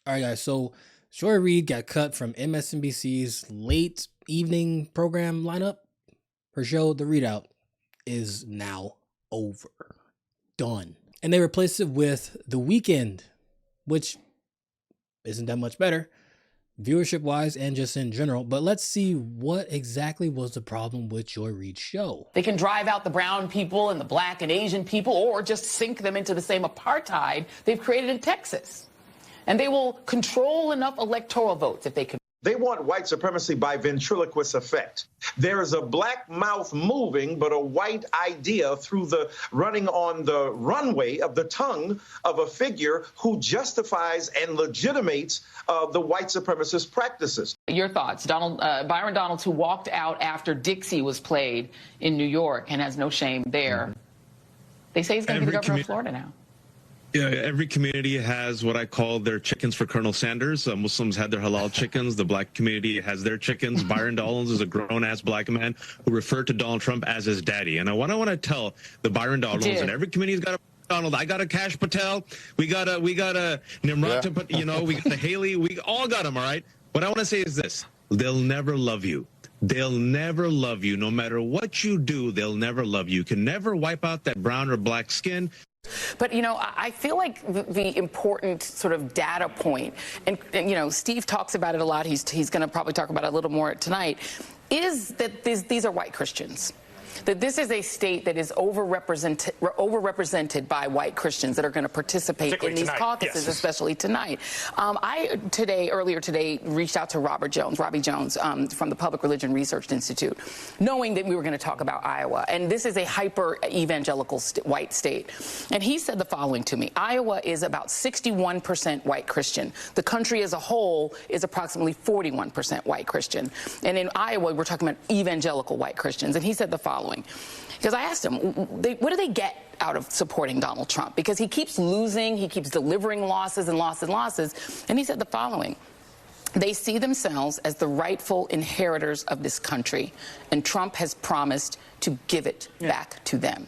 All right, guys. So Joy Reid got cut from MSNBC's late evening program lineup. Her show, The Readout, is now over. Done. And they replaced it with The Weekend, which isn't that much better, viewership-wise and just in general. But let's see what exactly was the problem with Joy Reid's show. They can drive out the brown people and the black and Asian people, or just sink them into the same apartheid they've created in Texas. And they will control enough electoral votes if they can. They want white supremacy by ventriloquist effect. There is a black mouth moving, but a white idea through the running on the runway of the tongue of a figure who justifies and legitimates the white supremacist practices. Your thoughts, Byron Donalds, who walked out after Dixie was played in New York and has no shame there. They say he's going to be the governor of Florida now. Yeah, every community has what I call their chickens for Colonel Sanders. Muslims had their halal chickens. The black community has their chickens. Byron Donalds is a grown-ass black man who referred to Donald Trump as his daddy. And what I want to tell the Byron Donalds, and every community's got a Donald. I got a Kash Patel. We got a Nimrata, we got the Haley. We all got them, all right? What I want to say is this. They'll never love you. They'll never love you. No matter what you do, they'll never love you. You can never wipe out that brown or black skin. But, I feel like the important sort of data point, and Steve talks about it a lot, he's going to probably talk about it a little more tonight, is that these are white Christians. That this is a state that is overrepresented by white Christians that are going to participate in these caucuses, especially tonight. Earlier today, reached out to Robbie Jones, from the Public Religion Research Institute, knowing that we were going to talk about Iowa. And this is a hyper-evangelical white state. And he said the following to me. Iowa is about 61% white Christian. The country as a whole is approximately 41% white Christian. And in Iowa, we're talking about evangelical white Christians. And he said the following. Because I asked him, what do they get out of supporting Donald Trump? Because he keeps losing, he keeps delivering losses and losses and losses. And he said the following. They see themselves as the rightful inheritors of this country, and Trump has promised to give it back to them.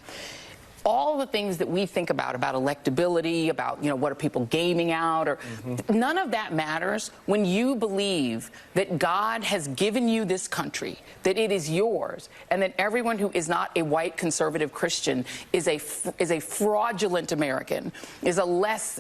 All the things that we think about electability, about, what are people gaming out, or none of that matters when you believe that God has given you this country, that it is yours, and that everyone who is not a white conservative Christian is a fraudulent American, is a less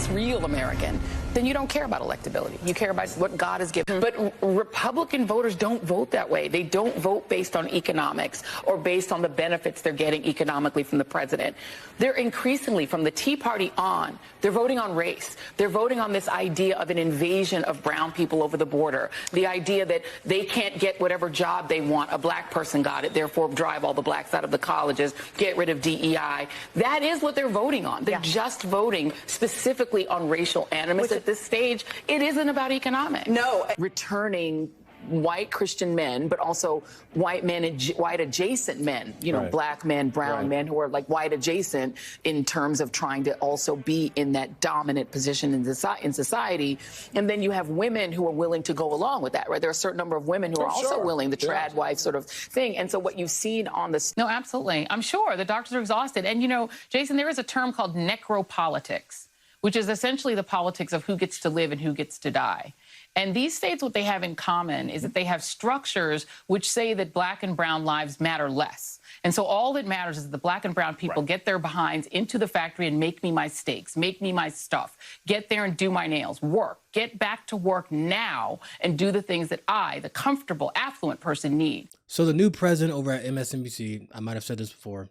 real American. Then you don't care about electability. You care about what God has given. But Republican voters don't vote that way. They don't vote based on economics or based on the benefits they're getting economically from the president. They're increasingly, from the Tea Party on, they're voting on race. They're voting on this idea of an invasion of brown people over the border. The idea that they can't get whatever job they want. A black person got it, therefore drive all the blacks out of the colleges, get rid of DEI. That is what they're voting on. They're just voting specifically on racial animus. At this stage, it isn't about economics. No. Returning white Christian men, but also white men and white adjacent men, black men, brown men who are like white adjacent in terms of trying to also be in that dominant position in society. And then you have women who are willing to go along with that, right? There are a certain number of women who are also willing, the trad wife sort of thing. And so what you've seen on this. No, absolutely. I'm sure the doctors are exhausted. And, Jason, there is a term called necropolitics, which is essentially the politics of who gets to live and who gets to die. And these states, what they have in common is that they have structures which say that black and brown lives matter less. And so all that matters is that the black and brown people get their behinds into the factory and make me my steaks, make me my stuff, get there and do my nails, work, get back to work now and do the things that I, the comfortable, affluent person, need. So the new president over at MSNBC, I might have said this before,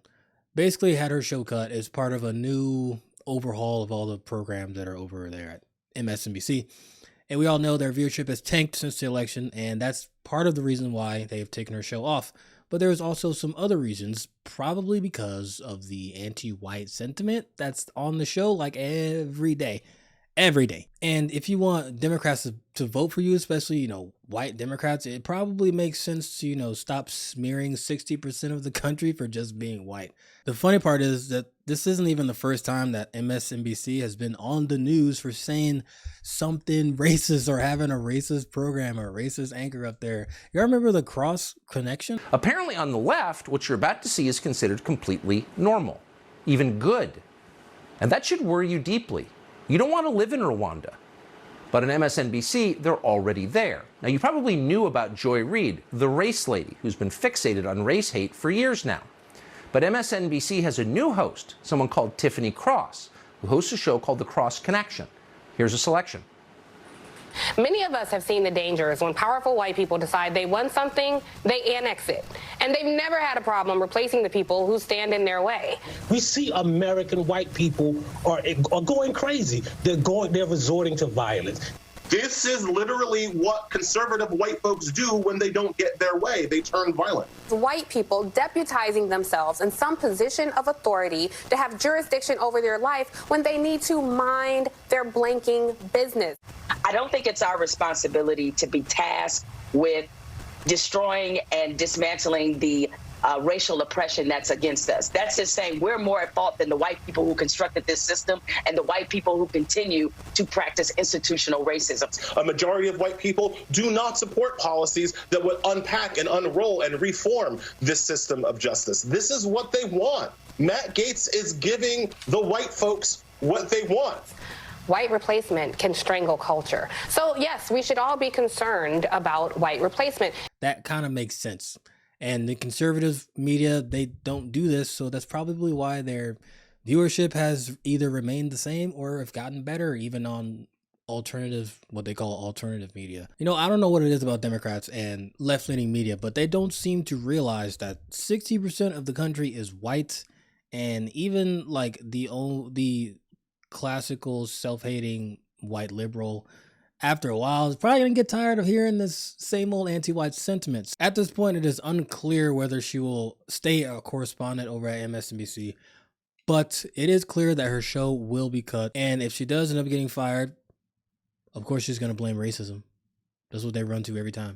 basically had her show cut as part of a new overhaul of all the programs that are over there at MSNBC. And we all know their viewership has tanked since the election, and that's part of the reason why they've taken her show off. But there's also some other reasons, probably because of the anti-white sentiment that's on the show like every day. And if you want Democrats to vote for you, especially, white Democrats, it probably makes sense to, stop smearing 60% of the country for just being white. The funny part is that this isn't even the first time that MSNBC has been on the news for saying something racist or having a racist program or a racist anchor up there. You remember the cross connection? Apparently on the left, what you're about to see is considered completely normal, even good. And that should worry you deeply. You don't want to live in Rwanda. But on MSNBC, they're already there. Now, you probably knew about Joy Reid, the race lady, who's been fixated on race hate for years now. But MSNBC has a new host, someone called Tiffany Cross, who hosts a show called The Cross Connection. Here's a selection. Many of us have seen the dangers when powerful white people decide they want something, they annex it. And they've never had a problem replacing the people who stand in their way. We see American white people are going crazy. They're resorting to violence. This is literally what conservative white folks do when they don't get their way. They turn violent. White people deputizing themselves in some position of authority to have jurisdiction over their life when they need to mind their blanking business. I don't think it's our responsibility to be tasked with destroying and dismantling the racial oppression that's against us. That's just saying we're more at fault than the white people who constructed this system and the white people who continue to practice institutional racism. A majority of white people do not support policies that would unpack and unroll and reform this system of justice. This is what they want. Matt Gaetz is giving the white folks what they want. White replacement can strangle culture. So yes, we should all be concerned about white replacement. That kind of makes sense. And the conservative media, they don't do this, so that's probably why their viewership has either remained the same or have gotten better, even on alternative, what they call alternative media. You know, I don't know what it is about Democrats and left-leaning media, but they don't seem to realize that 60% of the country is white, and even like the classical self-hating white liberal, after a while, is probably going to get tired of hearing this same old anti-white sentiments. At this point, it is unclear whether she will stay a correspondent over at MSNBC, but it is clear that her show will be cut. And if she does end up getting fired, of course, she's going to blame racism. That's what they run to every time.